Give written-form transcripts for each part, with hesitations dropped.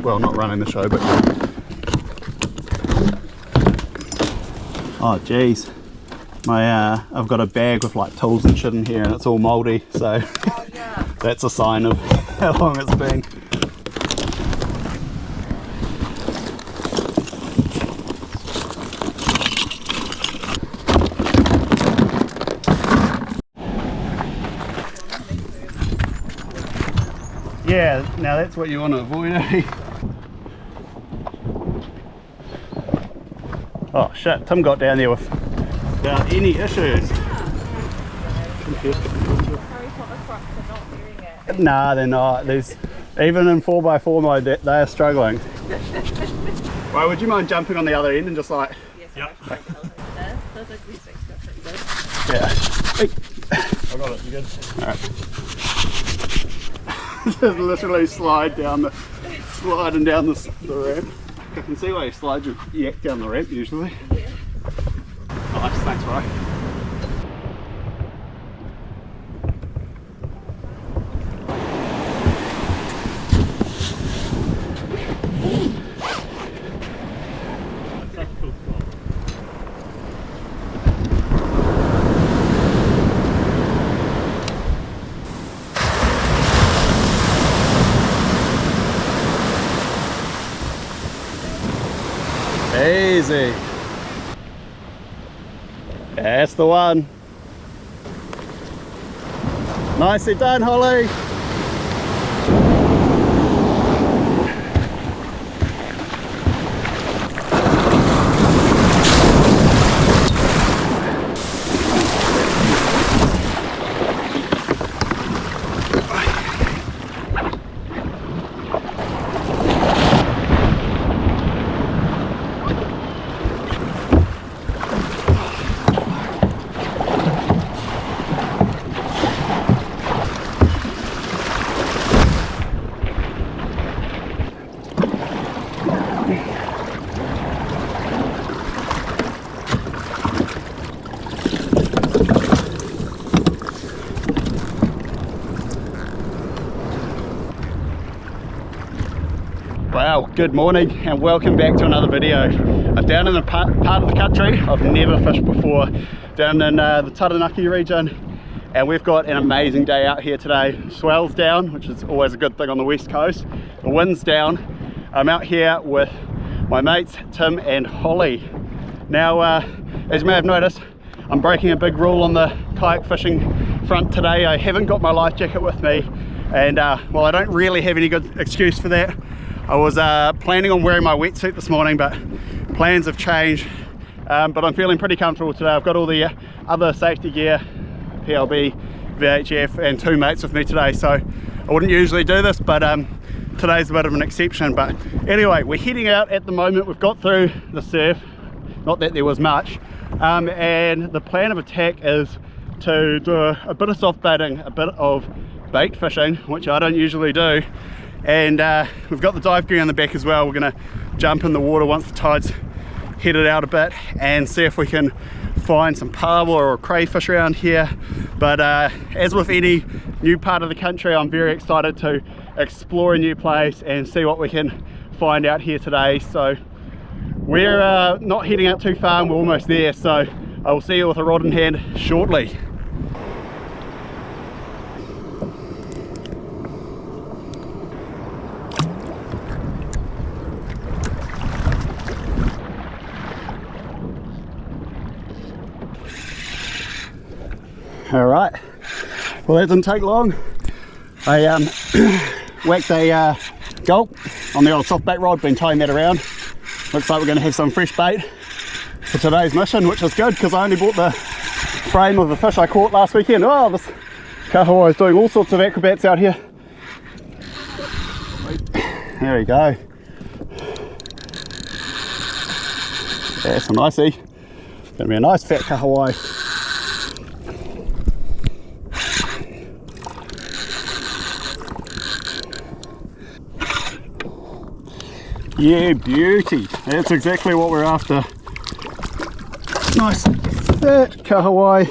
well, not running the show, but oh geez, my I've got a bag with like tools and shit in here and it's all mouldy, so oh, yeah. that's a sign of how long it's been. Yeah, now that's what you want to avoid, eh? Oh shit, Tim got down there without any issues. Nah, they're not. There's, even in 4x4 mode, they are struggling. Right, would you mind jumping on the other end and just like... Yep. Yeah. Hey. I got it, you good? Alright. Just literally sliding down the ramp. I can see why you slide your yak down the ramp usually. Yeah. Nice, thanks, bro. Easy. That's the one. Nicely done, Holly. Wow, good morning and welcome back to another video. I'm down in the part of the country I've never fished before, down in the Taranaki region, and we've got an amazing day out here today. Swell's down, which is always a good thing on the west coast. The wind's down. I'm out here with my mates Tim and Holly. Now as you may have noticed, I'm breaking a big rule on the kayak fishing front today. I haven't got my life jacket with me, and well, I don't really have any good excuse for that. I was planning on wearing my wetsuit this morning, but plans have changed. But I'm feeling pretty comfortable today. I've got all the other safety gear, PLB, VHF, and two mates with me today. So I wouldn't usually do this, but today's a bit of an exception. But anyway, we're heading out at the moment. We've got through the surf, not that there was much. And the plan of attack is to do a bit of soft baiting, a bit of bait fishing, which I don't usually do. And we've got the dive gear in the back as well. We're going to jump in the water once the tide's headed out a bit and see if we can find some parvo or crayfish around here. But as with any new part of the country, I'm very excited to explore a new place and see what we can find out here today. So we're not heading out too far and we're almost there, so I will see you with a rod in hand shortly. All right, well that didn't take long. I whacked a gulp on the old soft bait rod, been towing that around. Looks like we're going to have some fresh bait for today's mission, which is good because I only bought the frame of the fish I caught last weekend. Oh, this kahawai is doing all sorts of acrobats out here. There we go. Yeah, some nicey. Gonna be a nice fat kahawai. Yeah, beauty. That's exactly what we're after. Nice fat kahawai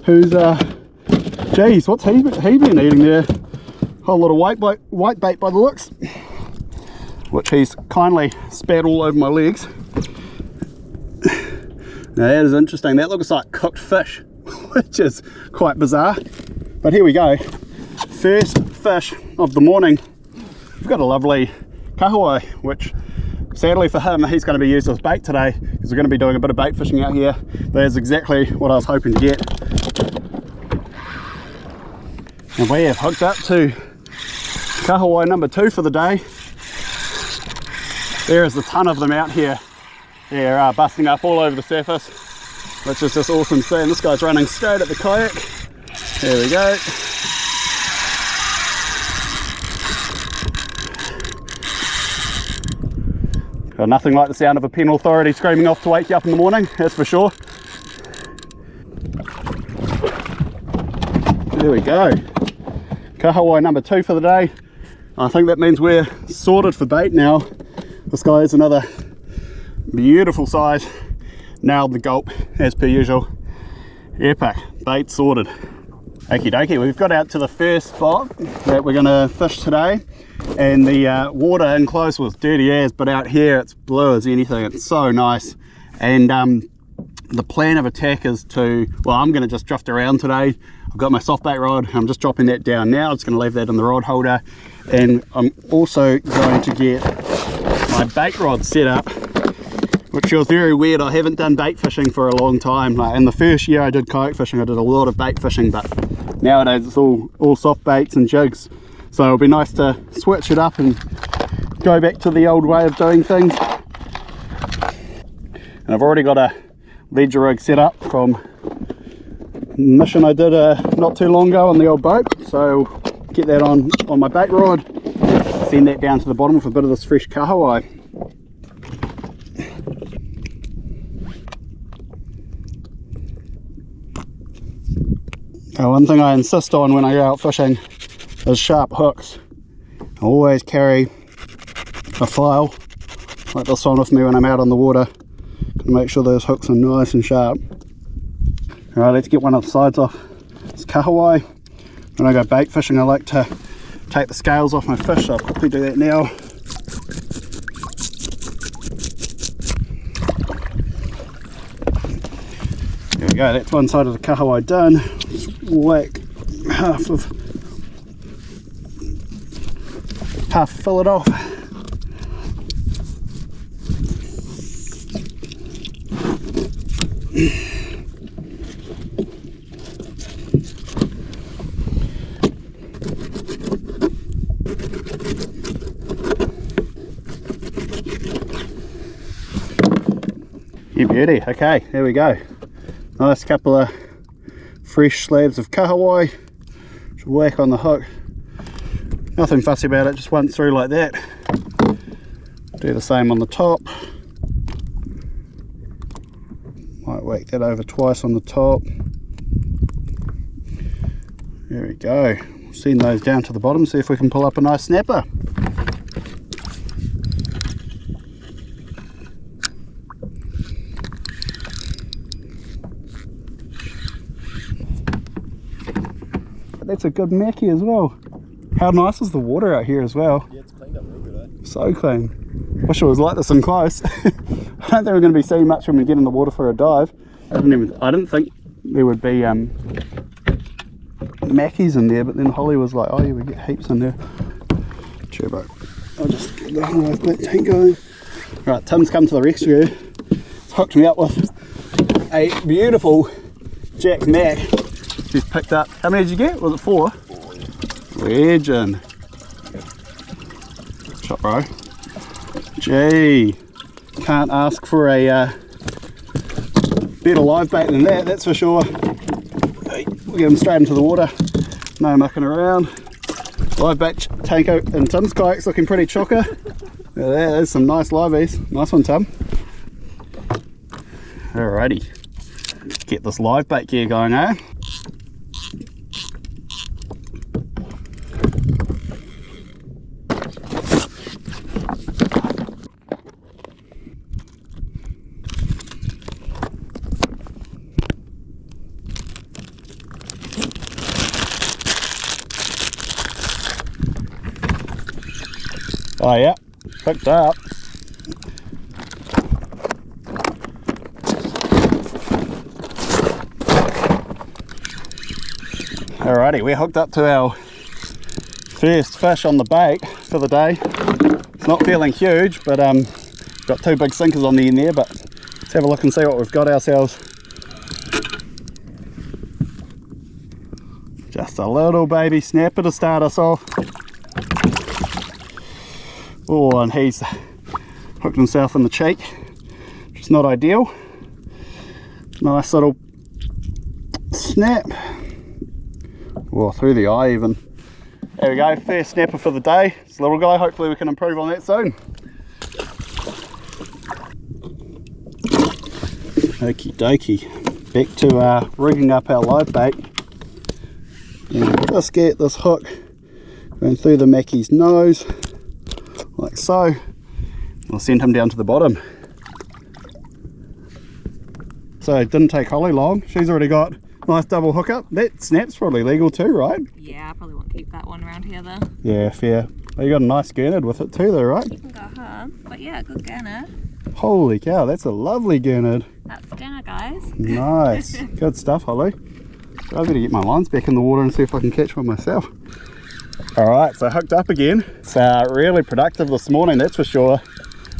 who's geez, what's he been eating there? Whole lot of white bait by the looks. which he's kindly spat all over my legs. Now that is interesting. That looks like cooked fish, which is quite bizarre. But here we go. First fish of the morning. We've got a lovely kahawai, which sadly for him, he's going to be used as bait today, because we're going to be doing a bit of bait fishing out here. That's exactly what I was hoping to get. And we have hooked up to kahawai number 2 for the day. There is a ton of them out here. They're busting up all over the surface, which is just awesome to see. And this guy's running straight at the kayak. There we go. Got nothing like the sound of a Penn Authority screaming off to wake you up in the morning, that's for sure. There we go. Kahawai number 2 for the day. I think that means we're sorted for bait now. This guy is another beautiful size. Nailed the gulp as per usual. Epic. Bait sorted. Okie dokie, we've got out to the first spot that we're going to fish today, and the water in close was dirty as, but out here it's blue as anything. It's so nice. And the plan of attack is to, well, I'm going to just drift around today. I've got my softbait rod. I'm just dropping that down now. I'm just going to leave that in the rod holder, and I'm also going to get my bait rod set up, which feels very weird. I haven't done bait fishing for a long time. Like in the first year I did kayak fishing, I did a lot of bait fishing, but nowadays it's all soft baits and jigs. So it'll be nice to switch it up and go back to the old way of doing things. And I've already got a ledger rig set up from a mission I did not too long ago on the old boat. So get that on my bait rod, send that down to the bottom with a bit of this fresh kahawai. Now, one thing I insist on when I go out fishing is sharp hooks. I always carry a file like this one with me when I'm out on the water to make sure those hooks are nice and sharp. Alright, let's get one of the sides off this kahawai. When I go bait fishing, I like to take the scales off my fish, so I'll quickly do that now. There we go, that's one side of the kahawai done. Just whack half fill it off. You beauty. Okay, there we go. Nice couple of fresh slabs of kahawai. Just whack on the hook. Nothing fussy about it, just once through like that. Do the same on the top. Might whack that over twice on the top. There we go. Send those down to the bottom, see if we can pull up a nice snapper. That's a good mackie as well. How nice is the water out here as well? Yeah, it's cleaned up real good, eh? So clean. Wish it was like this in close. I don't think we're going to be seeing much when we get in the water for a dive. I didn't think there would be mackies in there, but then Holly was like, oh yeah, we get heaps in there. Turbo. I'll just get the live bait tank going. Right, Tim's come to the rescue. He's hooked me up with a beautiful Jack Mac. She's picked up. How many did you get? Was it 4? 4, yeah. Legend. Shot, bro. Gee, can't ask for a better live bait than that, that's for sure. We'll get him straight into the water. No mucking around. Live bait tank out in Tim's kayak's looking pretty chocker. There's some nice liveys. Nice one, Tim. Alrighty. Let's get this live bait gear going, eh? Oh yeah, Picked up. Alrighty, we're hooked up to our first fish on the bait for the day. It's not feeling huge, but got two big sinkers on the end there, but let's have a look and see what we've got ourselves. Just a little baby snapper to start us off. Oh, and he's hooked himself in the cheek, which is not ideal. Nice little snap. Oh, through the eye even. There we go, first snapper for the day. It's a little guy, hopefully we can improve on that soon. Okie dokie. Back to rigging up our live bait. And just get this hook going through the Mackie's nose, like so. We'll send him down to the bottom. So it didn't take Holly long. She's already got a nice double hookup. That snap's probably legal too, right? Yeah, I probably won't keep that one around here though. Yeah, fair. Oh, you got a nice gurnard with it too though, right? You can go home, but yeah, good gurnard. Holy cow, that's a lovely gurnard. That's dinner, guys. Nice. Good stuff, Holly. I better get my lines back in the water and see if I can catch one myself. Alright, so hooked up again. It's really productive this morning, that's for sure.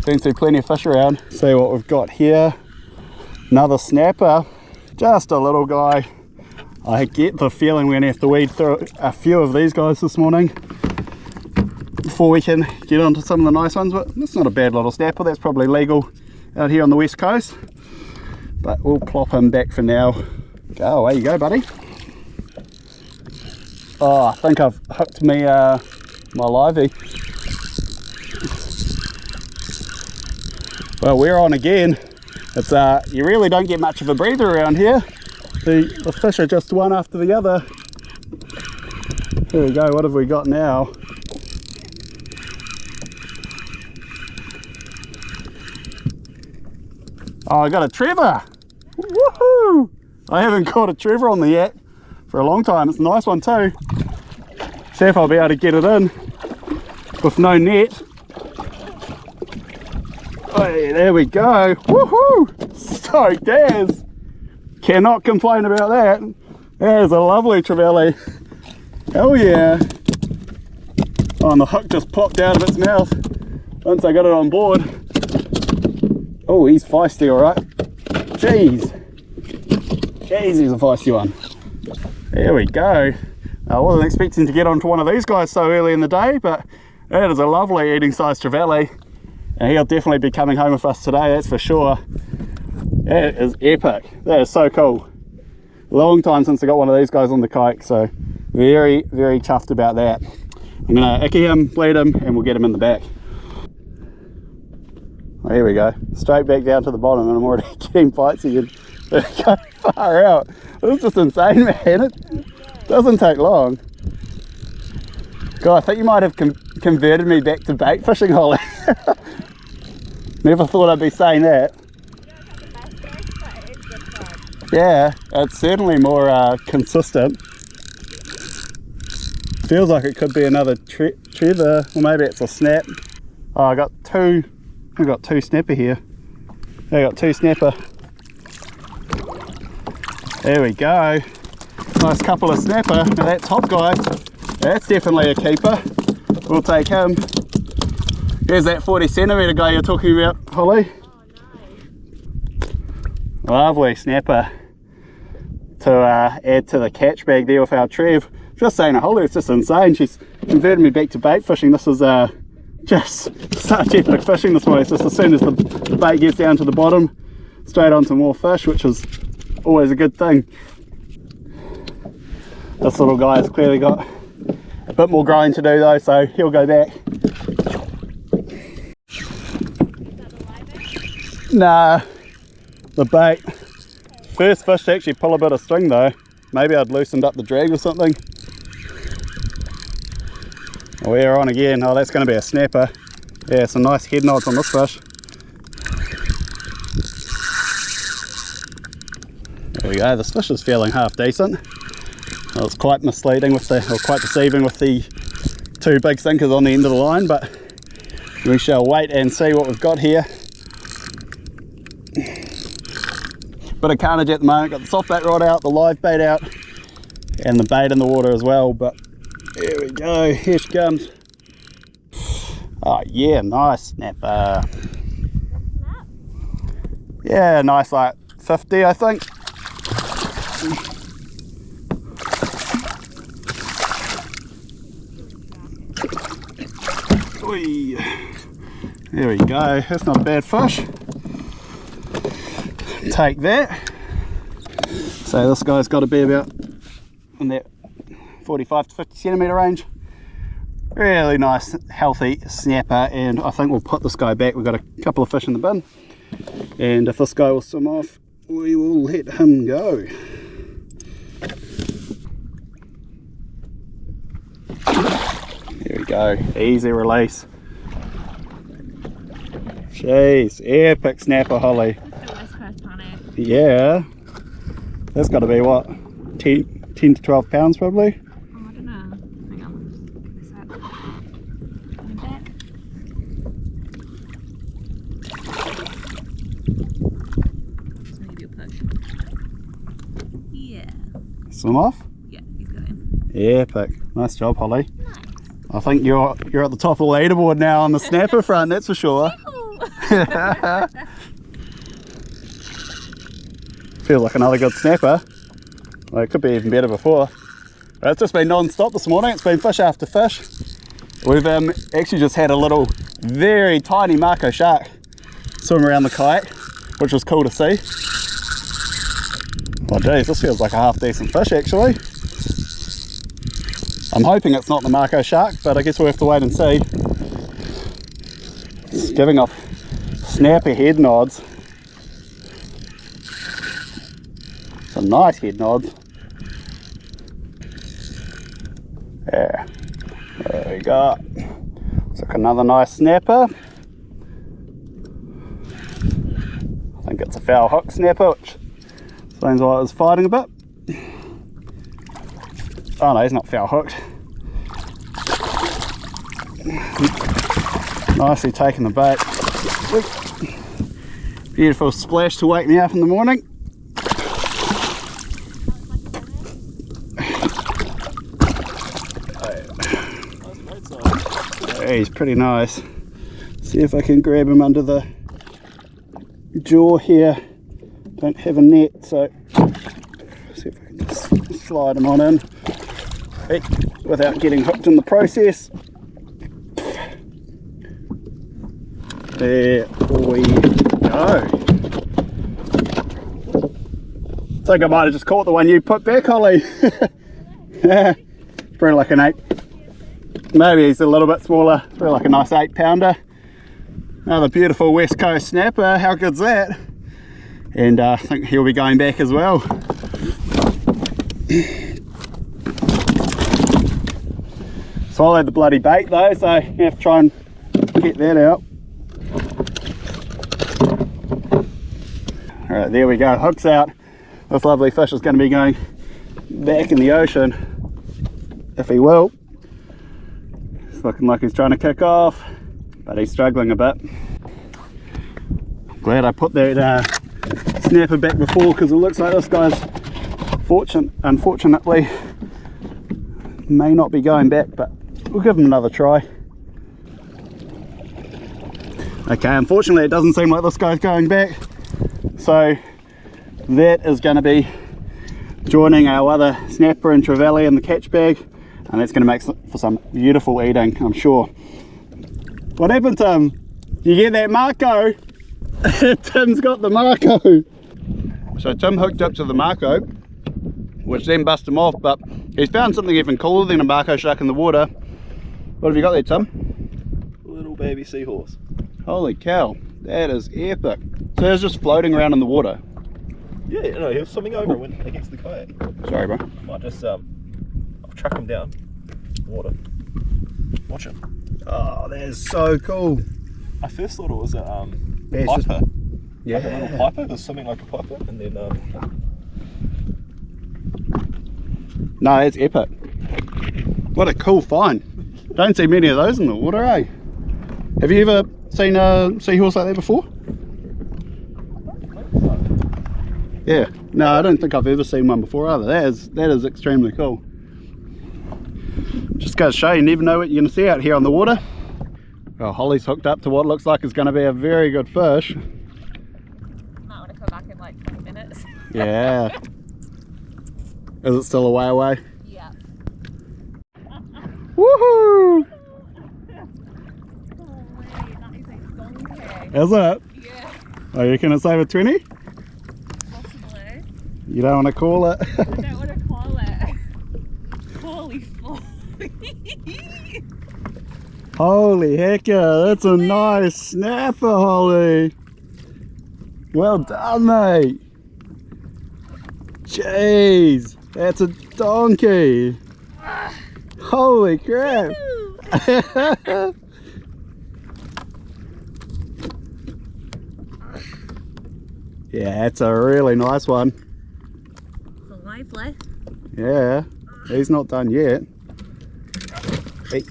Been through plenty of fish around. See what we've got here. Another snapper. Just a little guy. I get the feeling we're going to have to weed through a few of these guys this morning before we can get onto some of the nice ones, but that's not a bad little snapper. That's probably legal out here on the west coast, but we'll plop him back for now. Go, away you go, buddy. Oh, I think I've hooked me my livey. Well, we're on again. It's you really don't get much of a breather around here. The fish are just one after the other. Here we go, what have we got now? Oh, I got a Trevor! Woohoo! I haven't caught a Trevor on the yak for a long time. It's a nice one too. See if I'll be able to get it in with no net. Hey, there we go. Woohoo! Stoked as. Cannot complain about that. That is a lovely trevally. Hell yeah. Oh, and the hook just popped out of its mouth once I got it on board. Oh, he's feisty, alright. Jeez. Jeez, he's a feisty one. There we go. I wasn't expecting to get onto one of these guys so early in the day, but that is a lovely eating sized trevally. And he'll definitely be coming home with us today, that's for sure. That is epic. That is so cool. Long time since I got one of these guys on the kayak, so very, very chuffed about that. I'm going to icky him, bleed him, and we'll get him in the back. Oh, here we go. Straight back down to the bottom, and I'm already getting bites again. They're going far out. It's just insane, man. It doesn't take long. God, I think you might have converted me back to bait fishing, Holly. Never thought I'd be saying that. Yeah, it's certainly more consistent. Feels like it could be another Trevor, or maybe it's a snap. Oh, I got two snapper here. I got two snapper. There we go. Nice couple of snapper. Now that top guy, that's definitely a keeper. We'll take him. Here's that 40 centimetre guy you're talking about, Holly. Lovely snapper to add to the catch bag there with our Trev. Just saying, Holly, it's just insane. She's converted me back to bait fishing. This is just such epic fishing this morning. It's just as soon as the bait gets down to the bottom, straight onto more fish, which is always a good thing. This little guy has clearly got a bit more growing to do though, so he'll go back. Nah, the bait. First fish to actually pull a bit of string though. Maybe I'd loosened up the drag or something. We're on again. Oh, that's going to be a snapper. Yeah, some nice head nods on this fish. There we go. This fish is feeling half decent. Well, it's quite misleading with the, or quite deceiving with the two big sinkers on the end of the line, but We shall wait and see what we've got here. Bit of carnage at the moment. Got the soft bait rod out, the live bait out, and the bait in the water as well. But here we go, here she comes. Oh yeah, nice snapper. Yeah, nice, like 50 I think. Oy. There we go, that's not a bad fish. Take that. So this guy's got to be about in that 45 to 50 centimetre range. Really nice healthy snapper, and I think we'll put this guy back. We've got a couple of fish in the bin, and if this guy will swim off, we will let him go. There we go, easy release. Jeez, epic snapper, Holly. Yeah, that's got to be what, 10 to 12 pounds probably. Oh, I don't know. Hang on. Is that coming back? Just gonna give you a push. Yeah. Swim off? Yeah, he's going. Epic. Nice job, Holly. Nice. I think you're at the top of the leaderboard now on the snapper front, that's for sure. Feels like another good snapper. Well, it could be even better before. But it's just been non-stop this morning. It's been fish after fish. We've actually just had a little, very tiny Mako shark swim around the kayak, which was cool to see. Oh geez, this feels like a half decent fish actually. I'm hoping it's not the Mako shark, but I guess we'll have to wait and see. It's giving off snapper head nods. Some nice head nods. Yeah, there we go. Looks like another nice snapper. I think it's a foul hook snapper, which seems like it was fighting a bit. Oh no, he's not foul hooked. Nicely taking the bait. Beautiful splash to wake me up in the morning. He's pretty nice. See if I can grab him under the jaw here. Don't have a net, so see if I can just slide him on in without getting hooked in the process. There we go. I think I might have just caught the one you put back, Holly. Probably like an 8. Maybe he's a little bit smaller. Probably like a nice 8-pounder. Another beautiful West Coast snapper. How good's that? And I think he'll be going back as well. Swallowed the bloody bait though, so you have to try and get that out. Alright, there we go, hook's out. This lovely fish is going to be going back in the ocean, if he will. It's looking like he's trying to kick off, but he's struggling a bit. Glad I put that snapper back before, because it looks like this guy's unfortunately may not be going back, but we'll give him another try. Okay, unfortunately it doesn't seem like this guy's going back, so that is going to be joining our other snapper and trevally in the catch bag, and that's going to make for some beautiful eating, I'm sure. What happened, Tim? You get that Mako? Tim's got the Mako. So Tim hooked up to the Mako, which then bust him off, but he's found something even cooler than a Mako shark in the water. What have you got there, Tim? A little baby seahorse. Holy cow, that is epic. So it's just floating around in the water? Yeah, no, he was swimming over and went against the kayak. Sorry, bro. Might just, I'll track him down. Water. Watch him. Oh, that is so cool. I first thought it was a Yeah, piper. Yeah. Like a little piper, it was swimming like a piper, and then No, it's epic. What a cool find. Don't see many of those in the water, eh? Have you ever seen a seahorse like that before? Yeah, no, I don't think I've ever seen one before either. That is extremely cool. Just goes to show you never know what you're going to see out here on the water. Well, Holly's hooked up to what looks like is going to be a very good fish. Might want to come back in like 20 minutes. Yeah. Is it still a way away? Yeah. Woohoo! That is a donkey. Is it? Yeah. Oh, you reckon it's over 20? Possibly. You don't want to call it? I don't want to call it. Holy fuck. Holy heck, that's a nice snapper, Holly. Well done, mate. Jeez, that's a donkey. Holy crap. Yeah, that's a really nice one. It's a lively. Yeah, he's not done yet. Hey.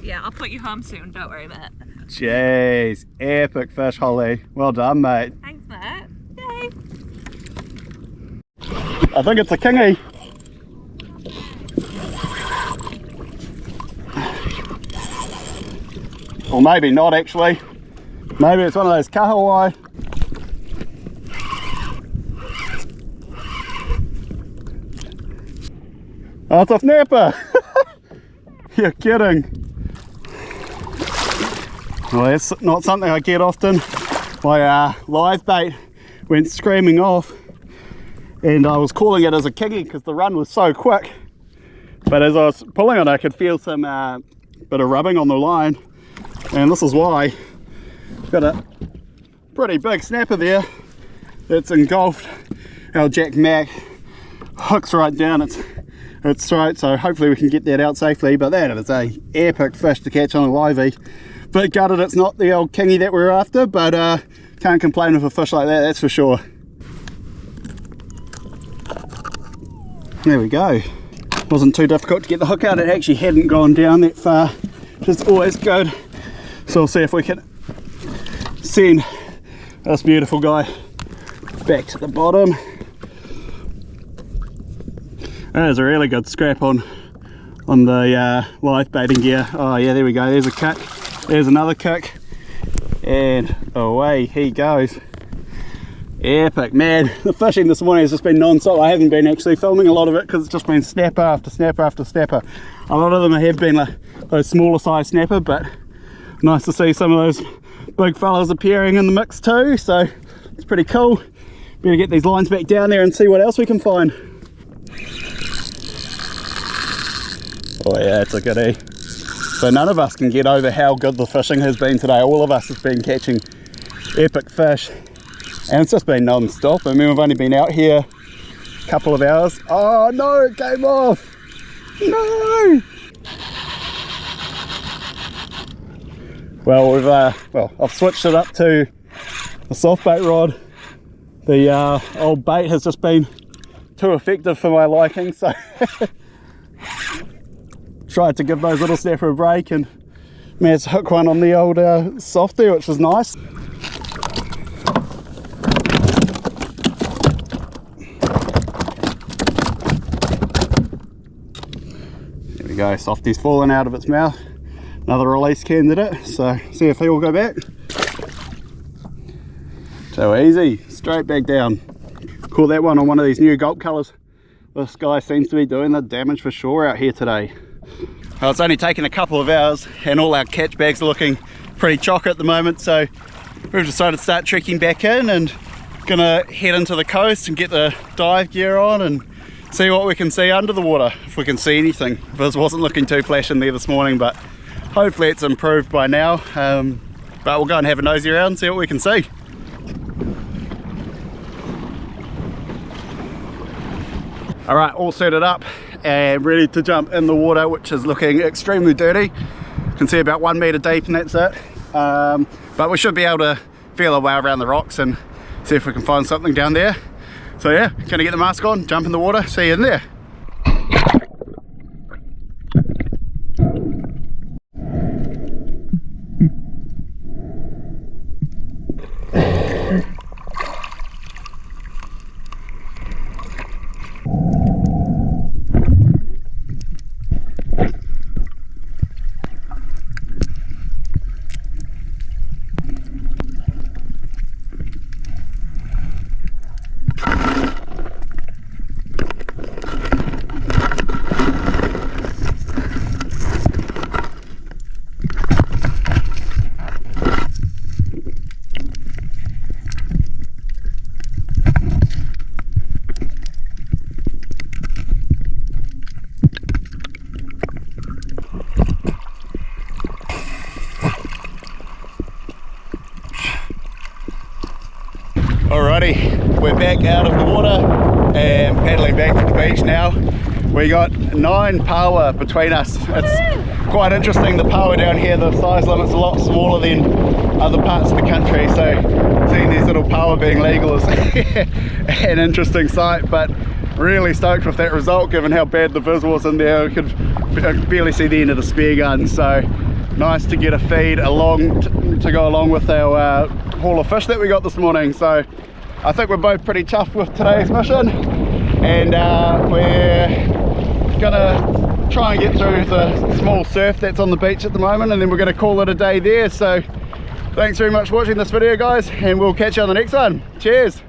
Yeah, I'll put you home soon, don't worry about it. Jeez, epic fish, Holly. Well done, mate. Thanks, Matt. Yay. I think it's a kingy. Or maybe not actually. Maybe it's one of those kahawai. Oh, it's a snapper. You're kidding. Well, that's not something I get often. My live bait went screaming off and I was calling it as a kingy because the run was so quick. But as I was pulling it, I could feel some bit of rubbing on the line, and this is why. Got a pretty big snapper there that's engulfed our Jack Mac. Hooks right down its throat, so hopefully we can get that out safely. But that is a epic fish to catch on a livey. Bit gutted it's not the old kingy that we're after, but can't complain with a fish like that, that's for sure. There we go. Wasn't too difficult to get the hook out. It actually hadn't gone down that far, which is always good. So we'll see if we can send this beautiful guy back to the bottom. That is a really good scrap on the live baiting gear. Oh yeah, there we go. There's a kick. There's another kick. And away he goes. Epic, man. The fishing this morning has just been non-stop. I haven't been actually filming a lot of it because it's just been snapper after snapper after snapper. A lot of them have been like those smaller size snapper, but nice to see some of those big fellas appearing in the mix too, so it's pretty cool. Better get these lines back down there and see what else we can find. Oh yeah, it's a goodie. So none of us can get over how good the fishing has been today. All of us have been catching epic fish, and it's just been non-stop. I mean, we've only been out here a couple of hours. Oh no, it came off. No. Well, I've switched it up to the Softbait rod. The old bait has just been too effective for my liking, so tried to give those little snapper a break and managed to hook one on the old softy, which was nice. There we go, softy's fallen out of its mouth. Another release candidate, so see if he will go back. So easy, straight back down. Caught that one on one of these new gulp colours. This guy seems to be doing the damage for sure out here today. Well, it's only taken a couple of hours and all our catch bags are looking pretty chock at the moment, so we've decided to start trekking back in and gonna head into the coast and get the dive gear on and see what we can see under the water, if we can see anything. This wasn't looking too flash in there this morning, but hopefully it's improved by now. But we'll go and have a nosy around and see what we can see. All right, all suited up and ready to jump in the water, which is looking extremely dirty. You can see about 1 meter deep and that's it. But we should be able to feel our way around the rocks and see if we can find something down there. So yeah, gonna get the mask on, jump in the water, see you in there. Alrighty, we're back out of the water and paddling back to the beach now. We got 9 paua between us. It's quite interesting, the paua down here, the size limit's a lot smaller than other parts of the country, so seeing these little paua being legal is an interesting sight, but really stoked with that result given how bad the vis was in there. I could barely see the end of the spear gun, so nice to get a feed along to go along with our haul of fish that we got this morning. So I think we're both pretty chuffed with today's mission, and we're gonna try and get through the small surf that's on the beach at the moment, and then we're gonna call it a day there. So thanks very much for watching this video, guys, and we'll catch you on the next one. Cheers.